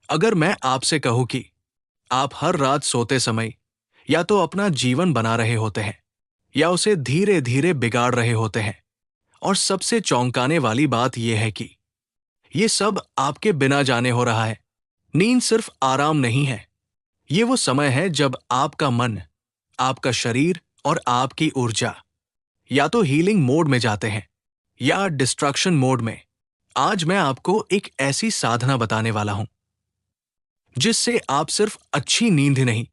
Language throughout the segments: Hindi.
अगर मैं आपसे कहूं कि आप हर रात सोते समय या तो अपना जीवन बना रहे होते हैं या उसे धीरे धीरे बिगाड़ रहे होते हैं, और सबसे चौंकाने वाली बात यह है कि ये सब आपके बिना जाने हो रहा है। नींद सिर्फ आराम नहीं है, ये वो समय है जब आपका मन, आपका शरीर और आपकी ऊर्जा या तो हीलिंग मोड में जाते हैं या डिस्ट्रक्शन मोड में। आज मैं आपको एक ऐसी साधना बताने वाला हूं जिससे आप सिर्फ अच्छी नींद ही नहीं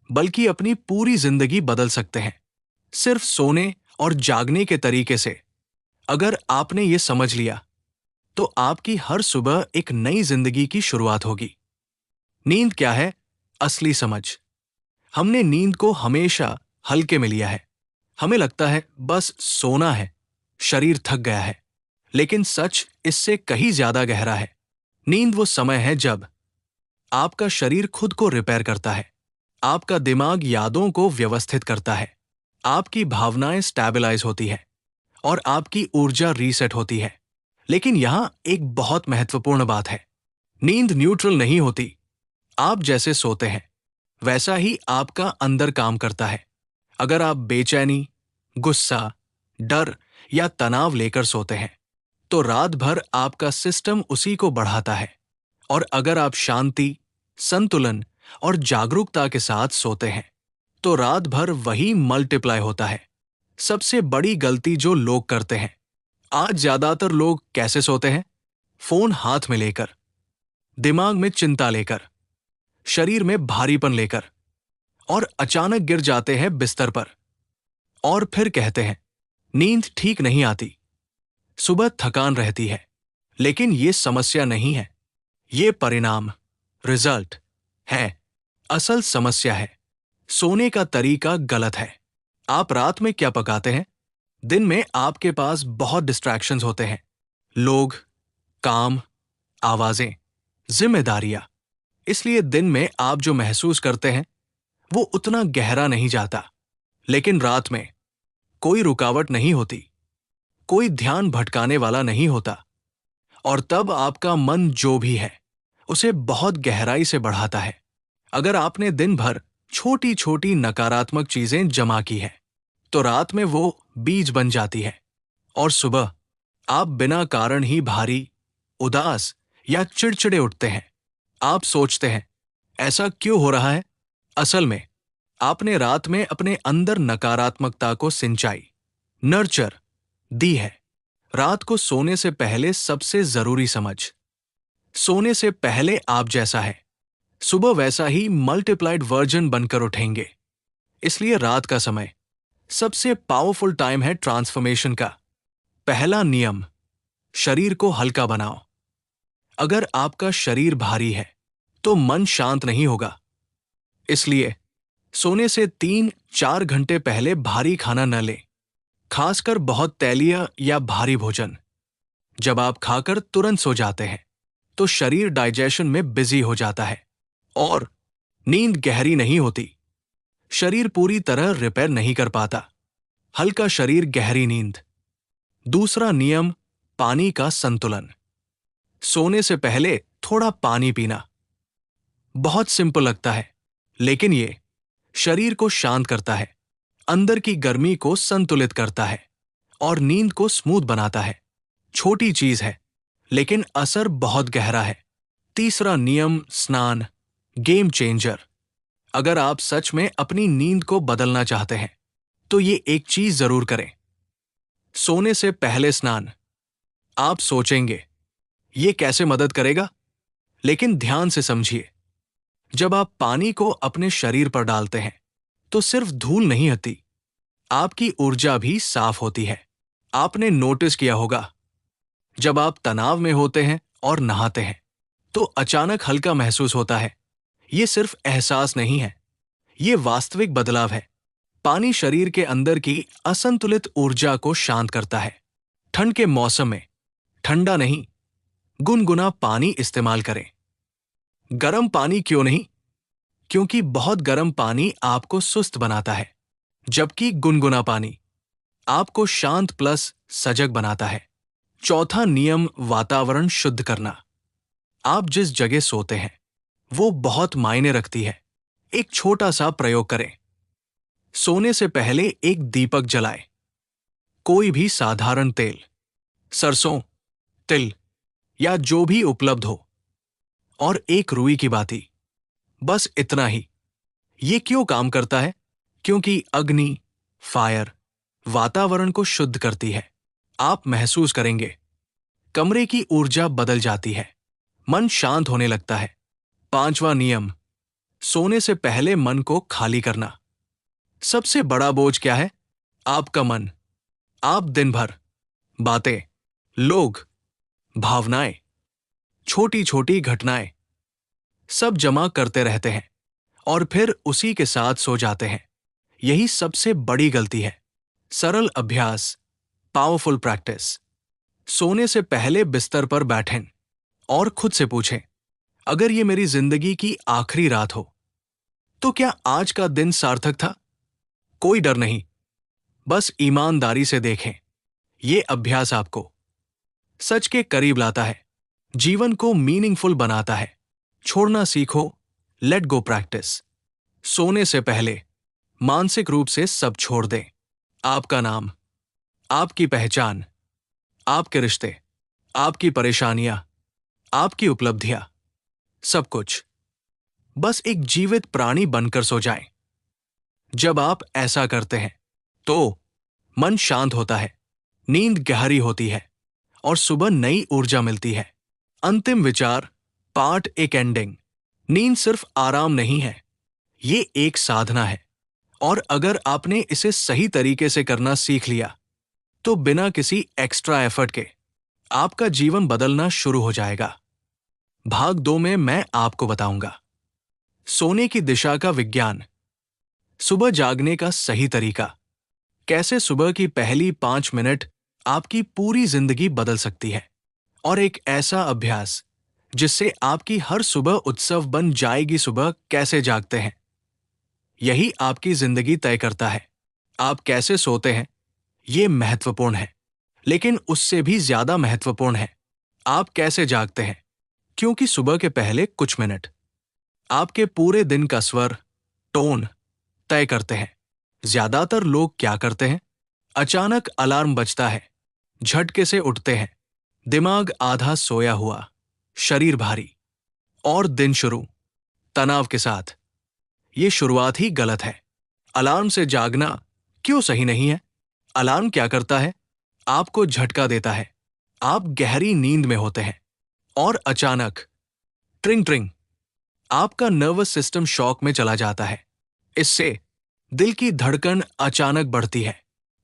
बल्कि अपनी पूरी जिंदगी बदल सकते हैं। सिर्फ सोने और जागने के तरीके से अगर आपने ये समझ लिया तो आपकी हर सुबह एक नई जिंदगी की शुरुआत होगी। नींद क्या है? असली समझ। हमने नींद को हमेशा हल्के में लिया है। हमें लगता है बस सोना है, शरीर थक गया है। लेकिन सच इससे कहीं ज्यादा गहरा है। नींद वो समय है जब आपका शरीर खुद को रिपेयर करता है, आपका दिमाग यादों को व्यवस्थित करता है, आपकी भावनाएं स्टेबलाइज होती है और आपकी ऊर्जा रीसेट होती है। लेकिन यहां एक बहुत महत्वपूर्ण बात है, नींद न्यूट्रल नहीं होती। आप जैसे सोते हैं वैसा ही आपका अंदर काम करता है। अगर आप बेचैनी, गुस्सा, डर या तनाव लेकर सोते हैं तो रात भर आपका सिस्टम उसी को बढ़ाता है। और अगर आप शांति, संतुलन और जागरूकता के साथ सोते हैं तो रात भर वही मल्टीप्लाई होता है। सबसे बड़ी गलती जो लोग करते हैं, आज ज्यादातर लोग कैसे सोते हैं? फोन हाथ में लेकर, दिमाग में चिंता लेकर, शरीर में भारीपन लेकर, और अचानक गिर जाते हैं बिस्तर पर और फिर कहते हैं नींद ठीक नहीं आती, सुबह थकान रहती है। लेकिन ये समस्या नहीं है, ये परिणाम, रिजल्ट है। असल समस्या है सोने का तरीका गलत है। आप रात में क्या पकाते हैं? दिन में आपके पास बहुत डिस्ट्रैक्शंस होते हैं, लोग, काम, आवाजें, जिम्मेदारियां। इसलिए दिन में आप जो महसूस करते हैं वो उतना गहरा नहीं जाता। लेकिन रात में कोई रुकावट नहीं होती, कोई ध्यान भटकाने वाला नहीं होता, और तब आपका मन जो भी है उसे बहुत गहराई से बढ़ाता है। अगर आपने दिन भर छोटी छोटी नकारात्मक चीजें जमा की है तो रात में वो बीज बन जाती है और सुबह आप बिना कारण ही भारी, उदास या चिड़चिड़े उठते हैं। आप सोचते हैं ऐसा क्यों हो रहा है? असल में आपने रात में अपने अंदर नकारात्मकता को सिंचाई, नर्चर दी है। रात को सोने से पहले सबसे जरूरी समझ, सोने से पहले आप जैसा है सुबह वैसा ही मल्टीप्लाइड वर्जन बनकर उठेंगे। इसलिए रात का समय सबसे पावरफुल टाइम है ट्रांसफॉर्मेशन का। पहला नियम, शरीर को हल्का बनाओ। अगर आपका शरीर भारी है तो मन शांत नहीं होगा। इसलिए सोने से 3-4 घंटे पहले भारी खाना न लें, खासकर बहुत तैलीय या भारी भोजन। जब आप खाकर तुरंत सो जाते हैं तो शरीर डाइजेशन में बिजी हो जाता है और नींद गहरी नहीं होती। शरीर पूरी तरह रिपेयर नहीं कर पाता। हल्का शरीर, गहरी नींद। दूसरा नियम, पानी का संतुलन। सोने से पहले थोड़ा पानी पीना बहुत सिंपल लगता है, लेकिन ये शरीर को शांत करता है, अंदर की गर्मी को संतुलित करता है और नींद को स्मूथ बनाता है। छोटी चीज है लेकिन असर बहुत गहरा है। तीसरा नियम, स्नान, गेम चेंजर। अगर आप सच में अपनी नींद को बदलना चाहते हैं तो ये एक चीज जरूर करें, सोने से पहले स्नान। आप सोचेंगे ये कैसे मदद करेगा? लेकिन ध्यान से समझिए, जब आप पानी को अपने शरीर पर डालते हैं तो सिर्फ धूल नहीं हटी, आपकी ऊर्जा भी साफ होती है। आपने नोटिस किया होगा, जब आप तनाव में होते हैं और नहाते हैं तो अचानक हल्का महसूस होता है। ये सिर्फ एहसास नहीं है, ये वास्तविक बदलाव है। पानी शरीर के अंदर की असंतुलित ऊर्जा को शांत करता है। ठंड के मौसम में ठंडा नहीं, गुनगुना पानी इस्तेमाल करें। गर्म पानी क्यों नहीं? क्योंकि बहुत गर्म पानी आपको सुस्त बनाता है, जबकि गुनगुना पानी आपको शांत प्लस सजग बनाता है। चौथा नियम, वातावरण शुद्ध करना। आप जिस जगह सोते हैं वो बहुत मायने रखती है। एक छोटा सा प्रयोग करें। सोने से पहले एक दीपक जलाएं। कोई भी साधारण तेल, सरसों, तिल या जो भी उपलब्ध हो, और एक रुई की बाती। बस इतना ही। ये क्यों काम करता है? क्योंकि अग्नि, फायर, वातावरण को शुद्ध करती है। आप महसूस करेंगे कमरे की ऊर्जा बदल जाती है, मन शांत होने लगता है। पांचवा नियम, सोने से पहले मन को खाली करना। सबसे बड़ा बोझ क्या है? आपका मन। आप दिन भर बातें, लोग, भावनाएं, छोटी छोटी घटनाएं सब जमा करते रहते हैं और फिर उसी के साथ सो जाते हैं। यही सबसे बड़ी गलती है। सरल अभ्यास, पावरफुल प्रैक्टिस। सोने से पहले बिस्तर पर बैठें और खुद से पूछें, अगर ये मेरी जिंदगी की आखिरी रात हो तो क्या आज का दिन सार्थक था? कोई डर नहीं, बस ईमानदारी से देखें। ये अभ्यास आपको सच के करीब लाता है, जीवन को मीनिंगफुल बनाता है। छोड़ना सीखो, लेट गो प्रैक्टिस। सोने से पहले मानसिक रूप से सब छोड़ दें। आपका नाम, आपकी पहचान, आपके रिश्ते, आपकी परेशानियां, आपकी उपलब्धियां, सब कुछ। बस एक जीवित प्राणी बनकर सो जाएं। जब आप ऐसा करते हैं तो मन शांत होता है, नींद गहरी होती है और सुबह नई ऊर्जा मिलती है। अंतिम विचार, पार्ट एक एंडिंग। नींद सिर्फ आराम नहीं है, ये एक साधना है। और अगर आपने इसे सही तरीके से करना सीख लिया तो बिना किसी एक्स्ट्रा एफर्ट के आपका जीवन बदलना शुरू हो जाएगा। भाग 2 में मैं आपको बताऊंगा सोने की दिशा का विज्ञान, सुबह जागने का सही तरीका, कैसे सुबह की पहली 5 मिनट आपकी पूरी जिंदगी बदल सकती है, और एक ऐसा अभ्यास जिससे आपकी हर सुबह उत्सव बन जाएगी। सुबह कैसे जागते हैं, यही आपकी जिंदगी तय करता है। आप कैसे सोते हैं ये महत्वपूर्ण है, लेकिन उससे भी ज्यादा महत्वपूर्ण है आप कैसे जागते हैं, क्योंकि सुबह के पहले कुछ मिनट आपके पूरे दिन का स्वर, टोन तय करते हैं। ज्यादातर लोग क्या करते हैं? अचानक अलार्म बजता है, झटके से उठते हैं, दिमाग आधा सोया हुआ, शरीर भारी, और दिन शुरू तनाव के साथ। ये शुरुआत ही गलत है। अलार्म से जागना क्यों सही नहीं है? अलार्म क्या करता है? आपको झटका देता है, आप गहरी नींद में होते हैं और अचानक ट्रिंग ट्रिंग, आपका नर्वस सिस्टम शॉक में चला जाता है। इससे दिल की धड़कन अचानक बढ़ती है,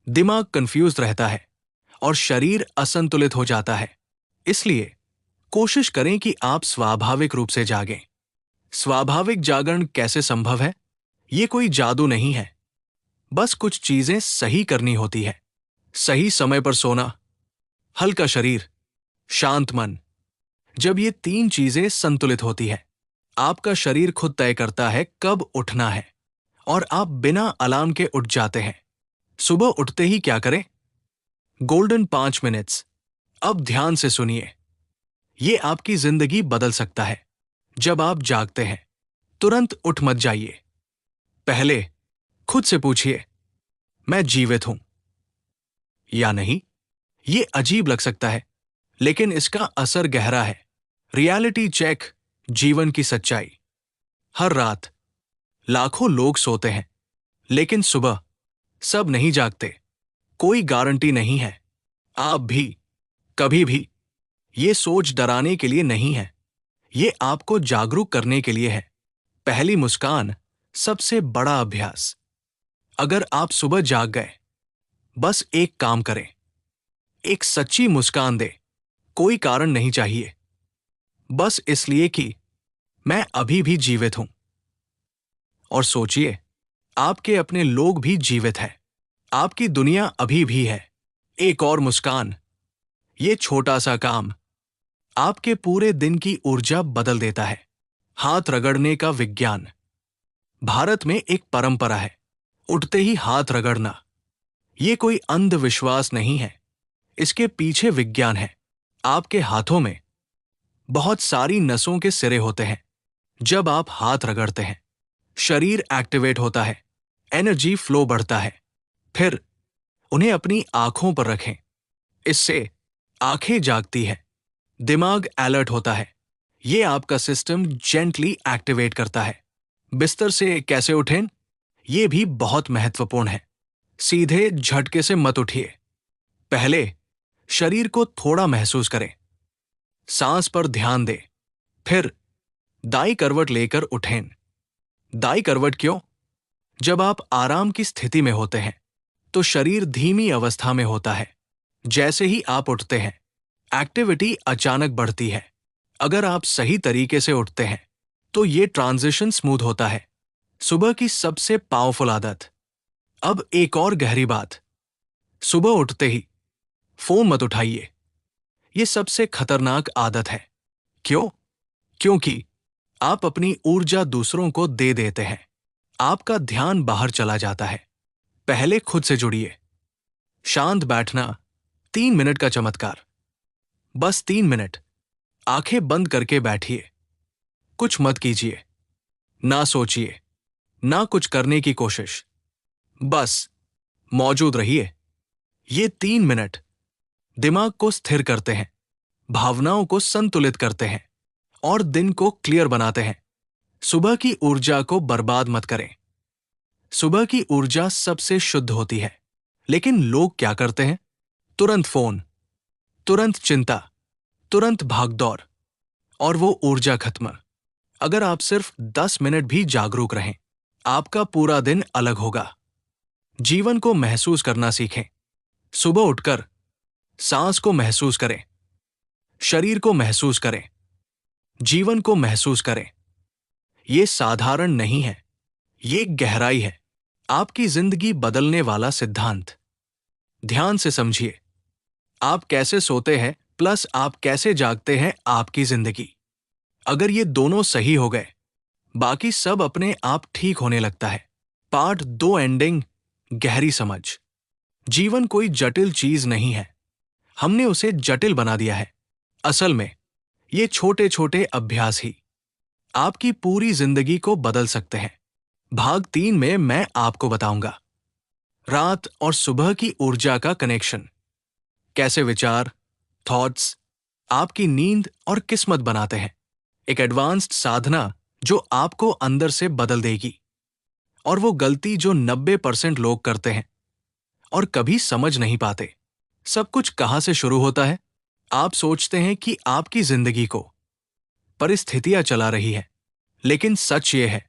दिमाग कंफ्यूज रहता है और शरीर असंतुलित हो जाता है। इसलिए कोशिश करें कि आप स्वाभाविक रूप से जागें। स्वाभाविक जागरण कैसे संभव है? ये कोई जादू नहीं है, बस कुछ चीजें सही करनी होती है। सही समय पर सोना, हल्का शरीर, शांत मन। जब ये 3 चीजें संतुलित होती है, आपका शरीर खुद तय करता है कब उठना है और आप बिना अलार्म के उठ जाते हैं। सुबह उठते ही क्या करें? Golden 5 minutes. अब ध्यान से सुनिए, ये आपकी जिंदगी बदल सकता है। जब आप जागते हैं तुरंत उठ मत जाइए। पहले खुद से पूछिए, मैं जीवित हूं या नहीं? ये अजीब लग सकता है, लेकिन इसका असर गहरा है। रियलिटी चेक, जीवन की सच्चाई। हर रात लाखों लोग सोते हैं, लेकिन सुबह सब नहीं जागते। कोई गारंटी नहीं है, आप भी कभी भी। ये सोच डराने के लिए नहीं है, ये आपको जागरूक करने के लिए है। पहली मुस्कान, सबसे बड़ा अभ्यास। अगर आप सुबह जाग गए, बस एक काम करें, एक सच्ची मुस्कान दे। कोई कारण नहीं चाहिए, बस इसलिए कि मैं अभी भी जीवित हूं। और सोचिए, आपके अपने लोग भी जीवित हैं, आपकी दुनिया अभी भी है। एक और मुस्कान, ये छोटा सा काम आपके पूरे दिन की ऊर्जा बदल देता है। हाथ रगड़ने का विज्ञान। भारत में एक परंपरा है, उठते ही हाथ रगड़ना। ये कोई अंधविश्वास नहीं है, इसके पीछे विज्ञान है। आपके हाथों में बहुत सारी नसों के सिरे होते हैं। जब आप हाथ रगड़ते हैं, शरीर एक्टिवेट होता है, एनर्जी फ्लो बढ़ता है। फिर उन्हें अपनी आंखों पर रखें। इससे आंखें जागती है, दिमाग अलर्ट होता है। ये आपका सिस्टम जेंटली एक्टिवेट करता है। बिस्तर से कैसे उठें? ये भी बहुत महत्वपूर्ण है। सीधे झटके से मत उठिए। पहले शरीर को थोड़ा महसूस करें, सांस पर ध्यान दें। फिर दाई करवट लेकर उठें। दाई करवट क्यों? जब आप आराम की स्थिति में होते हैं तो शरीर धीमी अवस्था में होता है। जैसे ही आप उठते हैं, एक्टिविटी अचानक बढ़ती है। अगर आप सही तरीके से उठते हैं तो ये ट्रांजिशन स्मूथ होता है। सुबह की सबसे पावरफुल आदत। अब एक और गहरी बात, सुबह उठते ही फोन मत उठाइए। ये सबसे खतरनाक आदत है। क्यों? क्योंकि आप अपनी ऊर्जा दूसरों को दे देते हैं। आपका ध्यान बाहर चला जाता है। पहले खुद से जुड़िए। शांत बैठना, 3 मिनट का चमत्कार। बस 3 मिनट। आंखें बंद करके बैठिए। कुछ मत कीजिए, ना सोचिए, ना कुछ करने की कोशिश। बस मौजूद रहिए। ये 3 मिनट दिमाग को स्थिर करते हैं, भावनाओं को संतुलित करते हैं और दिन को क्लियर बनाते हैं। सुबह की ऊर्जा को बर्बाद मत करें। सुबह की ऊर्जा सबसे शुद्ध होती है। लेकिन लोग क्या करते हैं? तुरंत फोन, तुरंत चिंता, तुरंत भागदौड़, और वो ऊर्जा खत्म। अगर आप सिर्फ 10 मिनट भी जागरूक रहें, आपका पूरा दिन अलग होगा। जीवन को महसूस करना सीखें। सुबह उठकर सांस को महसूस करें, शरीर को महसूस करें, जीवन को महसूस करें। ये साधारण नहीं है, ये गहराई है। आपकी जिंदगी बदलने वाला सिद्धांत। ध्यान से समझिए। आप कैसे सोते हैं प्लस आप कैसे जागते हैं, आपकी जिंदगी। अगर ये दोनों सही हो गए, बाकी सब अपने आप ठीक होने लगता है। पार्ट 2 एंडिंग, गहरी समझ। जीवन कोई जटिल चीज नहीं है, हमने उसे जटिल बना दिया है। असल में ये छोटे छोटे अभ्यास ही आपकी पूरी जिंदगी को बदल सकते हैं। भाग 3 में मैं आपको बताऊंगा रात और सुबह की ऊर्जा का कनेक्शन। कैसे विचार, थॉट्स आपकी नींद और किस्मत बनाते हैं। एक एडवांस्ड साधना जो आपको अंदर से बदल देगी। और वो गलती जो 90% लोग करते हैं और कभी समझ नहीं पाते। सब कुछ कहां से शुरू होता है? आप सोचते हैं कि आपकी जिंदगी को परिस्थितियां चला रही है, लेकिन सच ये है,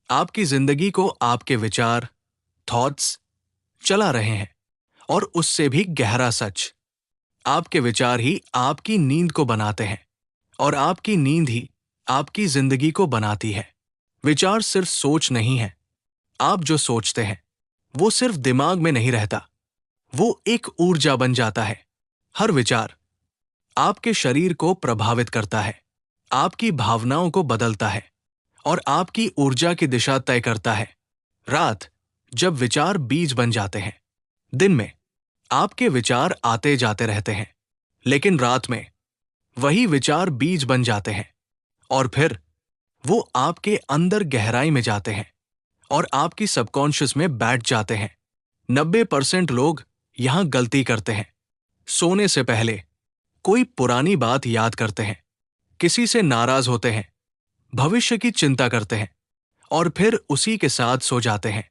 आपकी जिंदगी को आपके विचार, थॉट्स चला रहे हैं। और उससे भी गहरा सच, आपके विचार ही आपकी नींद को बनाते हैं और आपकी नींद ही आपकी जिंदगी को बनाती है। विचार सिर्फ सोच नहीं है। आप जो सोचते हैं वो सिर्फ दिमाग में नहीं रहता, वो एक ऊर्जा बन जाता है। हर विचार आपके शरीर को प्रभावित करता है, आपकी भावनाओं को बदलता है और आपकी ऊर्जा की दिशा तय करता है। रात जब विचार बीज बन जाते हैं, दिन में आपके विचार आते जाते रहते हैं, लेकिन रात में वही विचार बीज बन जाते हैं और फिर वो आपके अंदर गहराई में जाते हैं और आपकी सबकॉन्शियस में बैठ जाते हैं। 90% लोग यहां गलती करते हैं। सोने से पहले कोई पुरानी बात याद करते हैं, किसी से नाराज होते हैं, भविष्य की चिंता करते हैं और फिर उसी के साथ सो जाते हैं।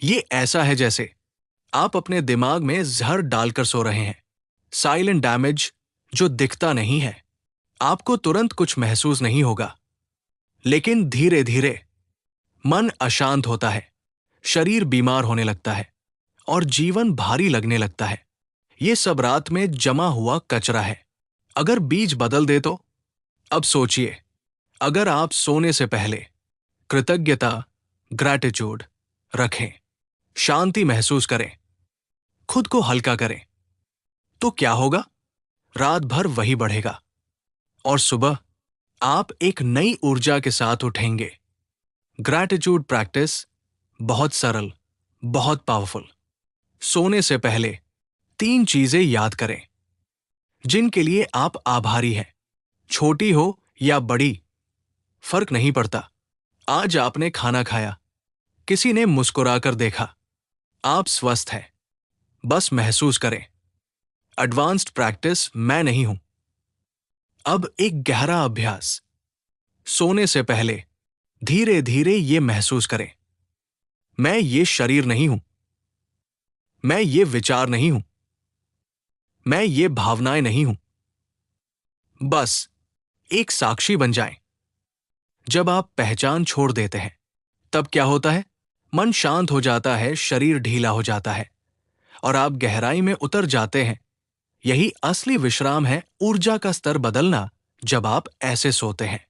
ये ऐसा है जैसे आप अपने दिमाग में जहर डालकर सो रहे हैं। साइलेंट डैमेज जो दिखता नहीं है। आपको तुरंत कुछ महसूस नहीं होगा, लेकिन धीरे धीरे मन अशांत होता है, शरीर बीमार होने लगता है और जीवन भारी लगने लगता है। ये सब रात में जमा हुआ कचरा है। अगर बीज बदल दे तो? अब सोचिए, अगर आप सोने से पहले कृतज्ञता, ग्रैटिट्यूड रखें, शांति महसूस करें, खुद को हल्का करें, तो क्या होगा? रात भर वही बढ़ेगा और सुबह आप एक नई ऊर्जा के साथ उठेंगे। ग्रैटिट्यूड प्रैक्टिस बहुत सरल, बहुत पावरफुल। सोने से पहले 3 चीजें याद करें जिनके लिए आप आभारी हैं, छोटी हो या बड़ी, फर्क नहीं पड़ता। आज आपने खाना खाया, किसी ने मुस्कुराकर देखा, आप स्वस्थ हैं। बस महसूस करें। एडवांस्ड प्रैक्टिस मैं नहीं हूं। अब एक गहरा अभ्यास। सोने से पहले धीरे धीरे ये महसूस करें, मैं ये शरीर नहीं हूं, मैं ये विचार नहीं हूं, मैं ये भावनाएं नहीं हूं। बस एक साक्षी बन जाएं। जब आप पहचान छोड़ देते हैं, तब क्या होता है? मन शांत हो जाता है, शरीर ढीला हो जाता है और आप गहराई में उतर जाते हैं। यही असली विश्राम है, ऊर्जा का स्तर बदलना। जब आप ऐसे सोते हैं,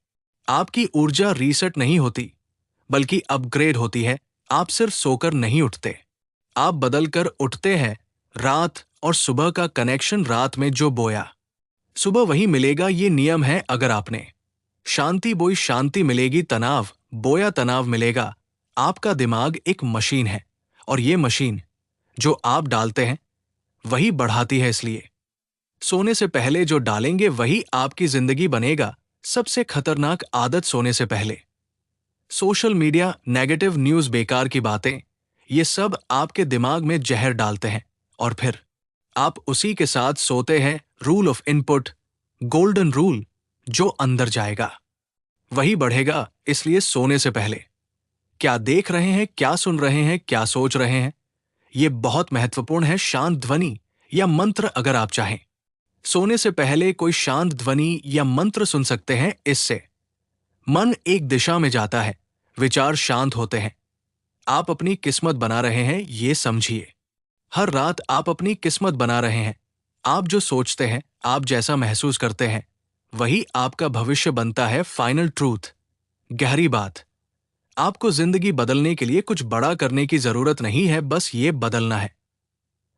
आपकी ऊर्जा रीसेट नहीं होती, बल्कि अपग्रेड होती है। आप सिर्फ सोकर नहीं उठते, आप बदलकर उठते हैं। रात और सुबह का कनेक्शन, रात में जो बोया, सुबह वही मिलेगा। ये नियम है। अगर आपने शांति बोई, शांति मिलेगी। तनाव बोया, तनाव मिलेगा। आपका दिमाग एक मशीन है और ये मशीन जो आप डालते हैं वही बढ़ाती है। इसलिए सोने से पहले जो डालेंगे वही आपकी जिंदगी बनेगा। सबसे खतरनाक आदत सोने से पहले सोशल मीडिया, नेगेटिव न्यूज़, बेकार की बातें, ये सब आपके दिमाग में जहर डालते हैं और फिर आप उसी के साथ सोते हैं। Rule of input, golden rule, जो अंदर जाएगा वही बढ़ेगा। इसलिए सोने से पहले क्या देख रहे हैं, क्या सुन रहे हैं, क्या सोच रहे हैं, ये बहुत महत्वपूर्ण है। शांत ध्वनि या मंत्र, अगर आप चाहें सोने से पहले कोई शांत ध्वनि या मंत्र सुन सकते हैं। इससे मन एक दिशा में जाता है, विचार शांत होते हैं। आप अपनी किस्मत बना रहे हैं, ये समझिए। हर रात आप अपनी किस्मत बना रहे हैं। आप जो सोचते हैं, आप जैसा महसूस करते हैं, वही आपका भविष्य बनता है। फाइनल ट्रूथ, गहरी बात, आपको जिंदगी बदलने के लिए कुछ बड़ा करने की जरूरत नहीं है, बस ये बदलना है।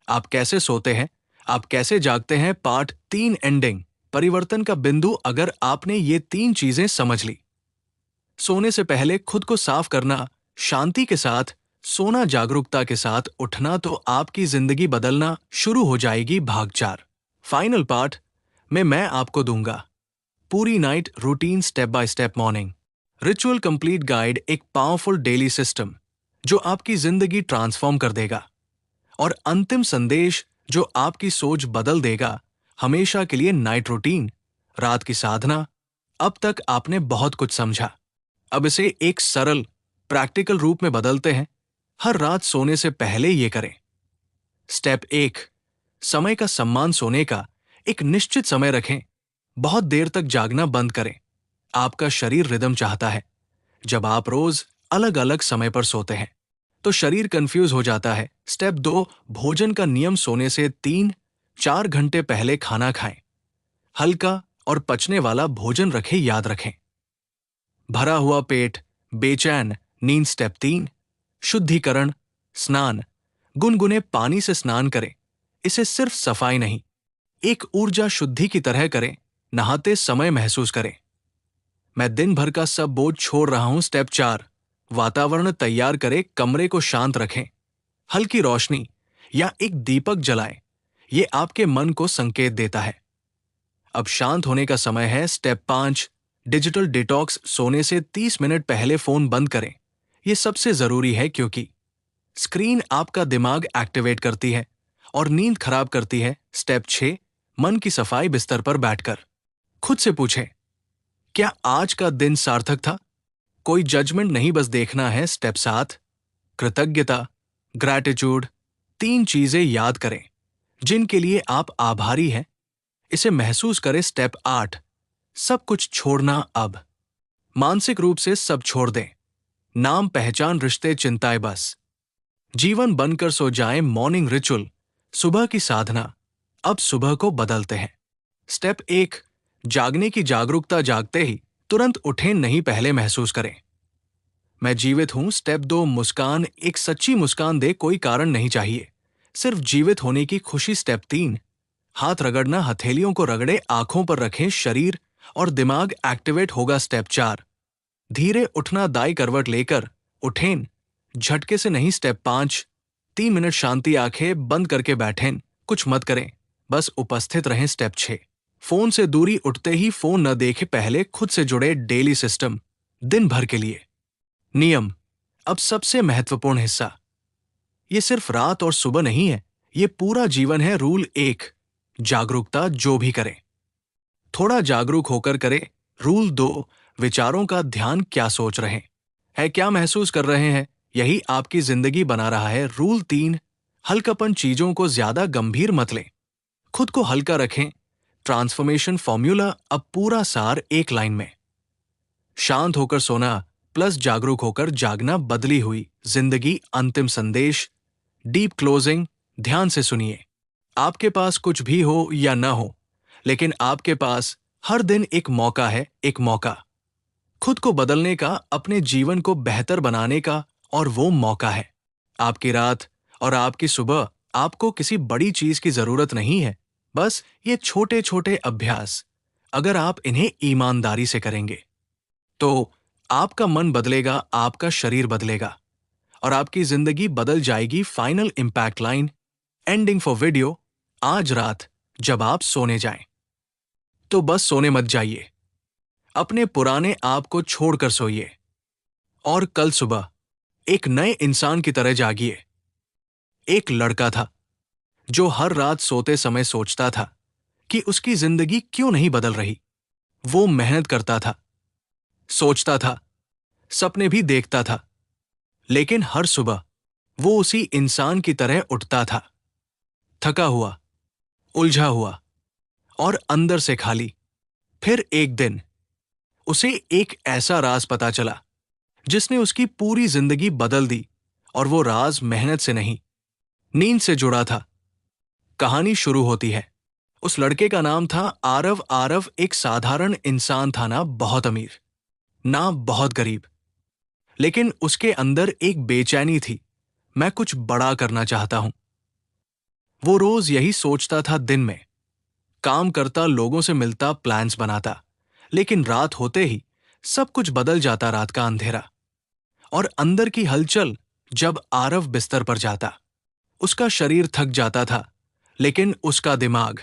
आप कैसे सोते हैं, आप कैसे जागते हैं। पार्ट 3, एंडिंग, परिवर्तन का बिंदु। अगर आपने ये 3 चीजें समझ ली, सोने से पहले खुद को साफ करना, शांति के साथ सोना, जागरूकता के साथ उठना, तो आपकी जिंदगी बदलना शुरू हो जाएगी। भाग 4 फाइनल पार्ट में मैं आपको दूंगा पूरी night routine, step by step morning ritual complete guide, एक पावरफुल डेली सिस्टम जो आपकी जिंदगी ट्रांसफॉर्म कर देगा, और अंतिम संदेश जो आपकी सोच बदल देगा हमेशा के लिए। नाइट रूटीन, रात की साधना। अब तक आपने बहुत कुछ समझा, अब इसे एक सरल प्रैक्टिकल रूप में बदलते हैं। हर रात सोने से पहले ये करें। स्टेप 1, समय का सम्मान। सोने का एक निश्चित समय रखें। बहुत देर तक जागना बंद करें। आपका शरीर रिदम चाहता है। जब आप रोज अलग अलग समय पर सोते हैं तो शरीर कंफ्यूज हो जाता है। स्टेप 2, भोजन का नियम। सोने से 3-4 घंटे पहले खाना खाएं। हल्का और पचने वाला भोजन रखें। याद रखें, भरा हुआ पेट, बेचैन नींद। स्टेप 3, शुद्धिकरण, स्नान। गुनगुने पानी से स्नान करें। इसे सिर्फ सफाई नहीं, एक ऊर्जा शुद्धि की तरह करें। नहाते समय महसूस करें, मैं दिन भर का सब बोझ छोड़ रहा हूं। स्टेप 4, वातावरण तैयार करें। कमरे को शांत रखें। हल्की रोशनी या एक दीपक जलाएं। ये आपके मन को संकेत देता है अब शांत होने का समय है। Step 5, digital detox. सोने से 30 मिनट पहले फोन बंद करें। यह सबसे जरूरी है, क्योंकि स्क्रीन आपका दिमाग एक्टिवेट करती है और नींद खराब करती है। स्टेप 6, मन की सफाई। बिस्तर पर बैठकर खुद से पूछें, क्या आज का दिन सार्थक था? कोई जजमेंट नहीं, बस देखना है। स्टेप 7, कृतज्ञता, ग्रैटिट्यूड। 3 चीजें याद करें जिनके लिए आप आभारी हैं, इसे महसूस करें। स्टेप 8, सब कुछ छोड़ना। अब मानसिक रूप से सब छोड़ दें। नाम, पहचान, रिश्ते, चिंताएं, बस जीवन बनकर सो जाएं। मॉर्निंग रिचुअल, सुबह की साधना। अब सुबह को बदलते हैं। स्टेप 1, जागने की जागरूकता। जागते ही तुरंत उठें नहीं, पहले महसूस करें, मैं जीवित हूं। स्टेप 2, मुस्कान। एक सच्ची मुस्कान दे, कोई कारण नहीं चाहिए, सिर्फ जीवित होने की खुशी। स्टेप 3, हाथ रगड़ना। हथेलियों को रगड़े, आंखों पर रखें, शरीर और दिमाग एक्टिवेट होगा। स्टेप 4, धीरे उठना। दाई करवट लेकर उठें, झटके से नहीं। स्टेप 5, 3 मिनट शांति। आंखें बंद करके बैठें, कुछ मत करें, बस उपस्थित रहें। स्टेप 6, फोन से दूरी उठते ही फोन न देखे पहले खुद से जुड़े डेली सिस्टम, दिन भर के लिए नियम। अब सबसे महत्वपूर्ण हिस्सा, ये सिर्फ रात और सुबह नहीं है, ये पूरा जीवन है। रूल 1, जागरूकता जो भी करें थोड़ा जागरूक होकर करे। रूल 2, विचारों का ध्यान, क्या सोच रहे हैं, क्या महसूस कर रहे हैं, यही आपकी जिंदगी बना रहा है। रूल 3, हल्कापन, चीजों को ज्यादा गंभीर मत लें, खुद को हल्का रखें। ट्रांसफॉर्मेशन फॉर्मूला, अब पूरा सार एक लाइन में, शांत होकर सोना प्लस जागरूक होकर जागना, बदली हुई जिंदगी। अंतिम संदेश, डीप क्लोजिंग, ध्यान से सुनिए। आपके पास कुछ भी हो या ना हो, लेकिन आपके पास हर दिन एक मौका है, एक मौका खुद को बदलने का, अपने जीवन को बेहतर बनाने का। और वो मौका है आपकी रात और आपकी सुबह। आपको किसी बड़ी चीज की जरूरत नहीं है, बस ये छोटे छोटे अभ्यास, अगर आप इन्हें ईमानदारी से करेंगे तो आपका मन बदलेगा, आपका शरीर बदलेगा और आपकी जिंदगी बदल जाएगी। Final impact line, ending for video. आज रात जब आप सोने जाएं, तो बस सोने मत जाइए, अपने पुराने आप को छोड़कर सोइए और कल सुबह एक नए इंसान की तरह जागिए। एक लड़का था जो हर रात सोते समय सोचता था कि उसकी जिंदगी क्यों नहीं बदल रही। वो मेहनत करता था, सोचता था, सपने भी देखता था, लेकिन हर सुबह वो उसी इंसान की तरह उठता था, थका हुआ, उलझा हुआ और अंदर से खाली। फिर एक दिन उसे एक ऐसा राज पता चला जिसने उसकी पूरी जिंदगी बदल दी। और वो राज मेहनत से नहीं, नींद से जुड़ा था। कहानी शुरू होती है। उस लड़के का नाम था आरव। आरव एक साधारण इंसान था, ना बहुत अमीर, ना बहुत गरीब, लेकिन उसके अंदर एक बेचैनी थी। मैं कुछ बड़ा करना चाहता हूं। वो रोज यही सोचता था। दिन में काम करता, लोगों से मिलता, प्लान्स बनाता, लेकिन रात होते ही सब कुछ बदल जाता। रात का अंधेरा और अंदर की हलचल। जब आरव बिस्तर पर जाता, उसका शरीर थक जाता था, लेकिन उसका दिमाग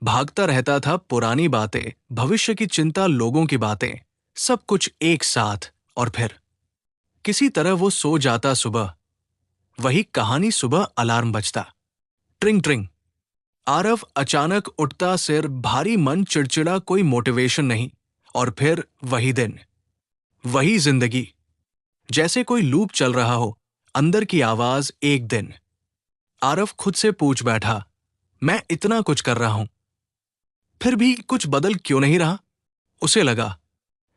भागता रहता था। पुरानी बातें, भविष्य की चिंता, लोगों की बातें, सब कुछ एक साथ। और फिर किसी तरह वो सो जाता। सुबह वही कहानी, सुबह अलार्म बजता, ट्रिंग ट्रिंग। आरव अचानक उठता, सिर भारी, मन चिड़चिड़ा, कोई मोटिवेशन नहीं। और फिर वही दिन, वही जिंदगी, जैसे कोई लूप चल रहा हो। अंदर की आवाज, एक दिन आरव खुद से पूछ बैठा, मैं इतना कुछ कर रहा हूं, फिर भी कुछ बदल क्यों नहीं रहा। उसे लगा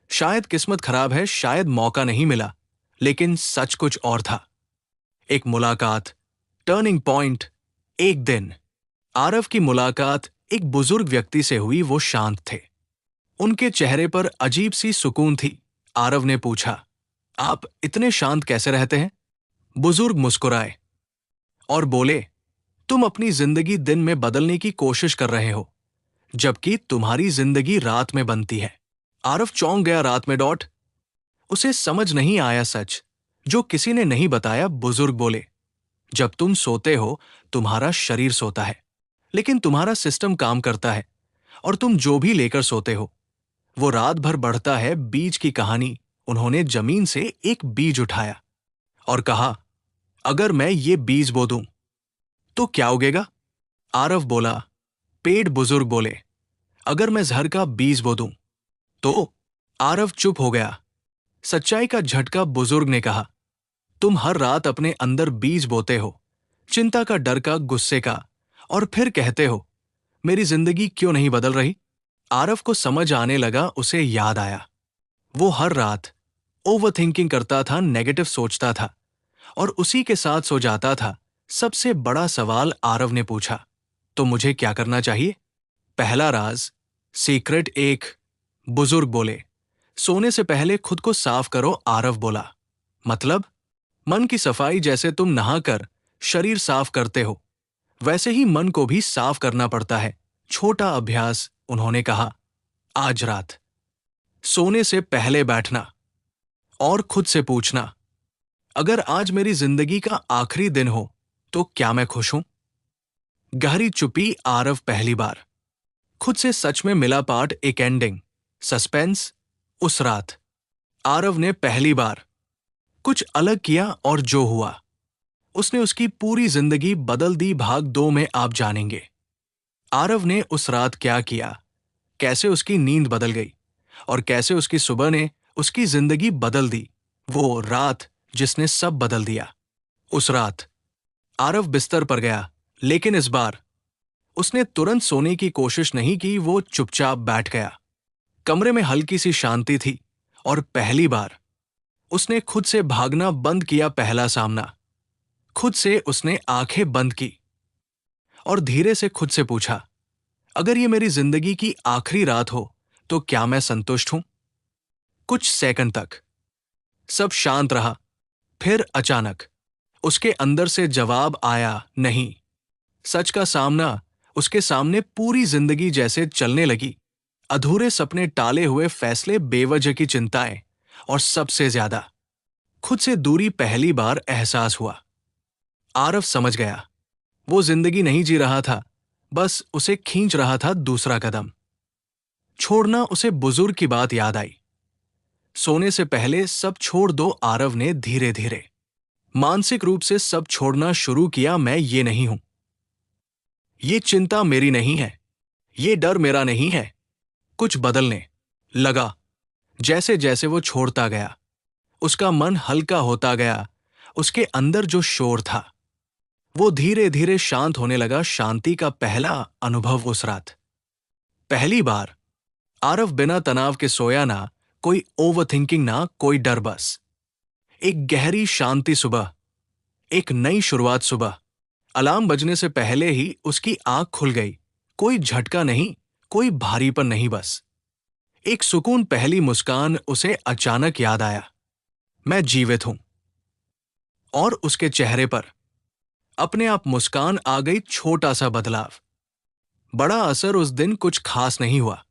शायद किस्मत खराब है, शायद मौका नहीं मिला। लेकिन सच कुछ और था। एक मुलाकात, टर्निंग पॉइंट। एक दिन आरव की मुलाकात एक बुजुर्ग व्यक्ति से हुई। वो शांत थे, उनके चेहरे पर अजीब सी सुकून थी। आरव ने पूछा, आप इतने शांत कैसे रहते हैं। बुजुर्ग मुस्कुराए और बोले, तुम अपनी जिंदगी दिन में बदलने की कोशिश कर रहे हो, जबकि तुम्हारी जिंदगी रात में बनती है। आरव चौंक गया। रात में डॉट, उसे समझ नहीं आया सच जो किसी ने नहीं बताया। बुजुर्ग बोले, जब तुम सोते हो तुम्हारा शरीर सोता है, लेकिन तुम्हारा सिस्टम काम करता है, और तुम जो भी लेकर सोते हो वो रात भर बढ़ता है। बीज की कहानी। उन्होंने जमीन से एक बीज उठाया और कहा, अगर मैं ये बीज बो दूं तो क्या उगेगा। आरव बोला, पेड़। बुजुर्ग बोले, अगर मैं जहर का बीज बो दूं तो। आरव चुप हो गया। सच्चाई का झटका। बुजुर्ग ने कहा, तुम हर रात अपने अंदर बीज बोते हो, चिंता का, डर का, गुस्से का, और फिर कहते हो, मेरी जिंदगी क्यों नहीं बदल रही। आरव को समझ आने लगा। उसे याद आया, वो हर रात ओवरथिंकिंग करता था, नेगेटिव सोचता था और उसी के साथ सो जाता था। सबसे बड़ा सवाल आरव ने पूछा, तो मुझे क्या करना चाहिए। पहला राज, सीक्रेट। एक बुजुर्ग बोले, सोने से पहले खुद को साफ करो। आरव बोला, मतलब। मन की सफाई, जैसे तुम नहाकर शरीर साफ करते हो, वैसे ही मन को भी साफ करना पड़ता है। छोटा अभ्यास। उन्होंने कहा, आज रात सोने से पहले बैठना और खुद से पूछना, अगर आज मेरी जिंदगी का आखिरी दिन हो तो क्या मैं खुश हूं। गहरी चुप्पी। आरव पहली बार खुद से सच में मिला पार्ट, एक एंडिंग, सस्पेंस। उस रात आरव ने पहली बार कुछ अलग किया और जो हुआ उसने उसकी पूरी जिंदगी बदल दी। भाग 2 में आप जानेंगे आरव ने उस रात क्या किया, कैसे उसकी नींद बदल गई और कैसे उसकी सुबह ने उसकी जिंदगी बदल दी। वो रात जिसने सब बदल दिया। उस रात आरव बिस्तर पर गया, लेकिन इस बार उसने तुरंत सोने की कोशिश नहीं की। वो चुपचाप बैठ गया। कमरे में हल्की सी शांति थी और पहली बार उसने खुद से भागना बंद किया। पहला सामना। खुद से उसने आंखें बंद की और धीरे से खुद से पूछा, अगर ये मेरी जिंदगी की आखिरी रात हो तो क्या मैं संतुष्ट हूं? कुछ सेकंड तक सब शांत रहा। फिर अचानक उसके अंदर से जवाब आया, नहीं। सच का सामना उसके सामने पूरी जिंदगी जैसे चलने लगी। अधूरे सपने, टाले हुए फैसले, बेवजह की चिंताएं और सबसे ज्यादा खुद से दूरी पहली बार एहसास हुआ। आरव समझ गया वो जिंदगी नहीं जी रहा था, बस उसे खींच रहा था दूसरा कदम। छोड़ना उसे बुजुर्ग की बात याद आई। सोने से पहले सब छोड़ दो, आरव ने धीरे धीरे मानसिक रूप से सब छोड़ना शुरू किया। मैं ये नहीं हूं, ये चिंता मेरी नहीं है, ये डर मेरा नहीं है। कुछ बदलने लगा। जैसे जैसे वो छोड़ता गया उसका मन हल्का होता गया। उसके अंदर जो शोर था वो धीरे धीरे शांत होने लगा। शांति का पहला अनुभव उस रात। पहली बार आरव बिना तनाव के सोया, ना कोई ओवरथिंकिंग, ना कोई डर, बस एक गहरी शांति सुबह, एक नई शुरुआत सुबह। अलार्म बजने से पहले ही उसकी आंख खुल गई। कोई झटका नहीं, कोई भारीपन नहीं, बस एक सुकून। पहली मुस्कान उसे अचानक याद आया, मैं जीवित हूं। और उसके चेहरे पर अपने आप मुस्कान आ गई। छोटा सा बदलाव, बड़ा असर उस दिन कुछ खास नहीं हुआ।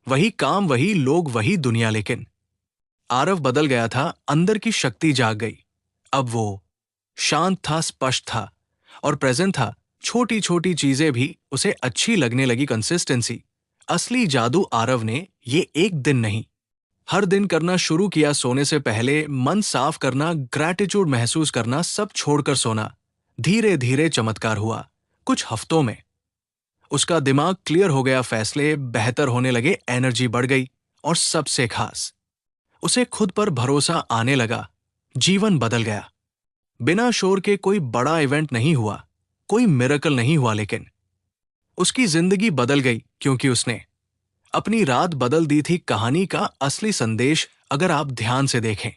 वही काम, वही लोग, वही दुनिया, लेकिन आरव बदल गया था। अंदर की शक्ति जाग गई। अब वो शांत था, स्पष्ट था और प्रेजेंट था। छोटी छोटी चीजें भी उसे अच्छी लगने लगी। कंसिस्टेंसी, असली जादू आरव ने ये एक दिन नहीं, हर दिन करना शुरू किया। सोने से पहले मन साफ करना, ग्रैटिट्यूड महसूस करना, सब छोड़कर सोना। धीरे धीरे चमत्कार हुआ। कुछ हफ्तों में उसका दिमाग क्लियर हो गया, फैसले बेहतर होने लगे, एनर्जी बढ़ गई और सबसे खास उसे खुद पर भरोसा आने लगा। जीवन बदल गया। बिना शोर के कोई बड़ा इवेंट नहीं हुआ, कोई मिरेकल नहीं हुआ, लेकिन उसकी जिंदगी बदल गई क्योंकि उसने अपनी रात बदल दी थी। कहानी का असली संदेश अगर आप ध्यान से देखें,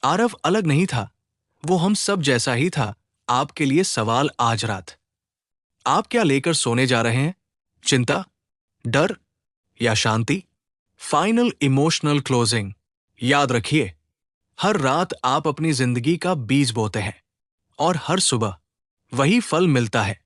आरव अलग नहीं था, वो हम सब जैसा ही था। आपके लिए सवाल आज रात, आप क्या लेकर सोने जा रहे हैं? चिंता, डर या शांति? Final emotional closing. याद रखिए, हर रात आप अपनी जिंदगी का बीज बोते हैं और हर सुबह वही फल मिलता है।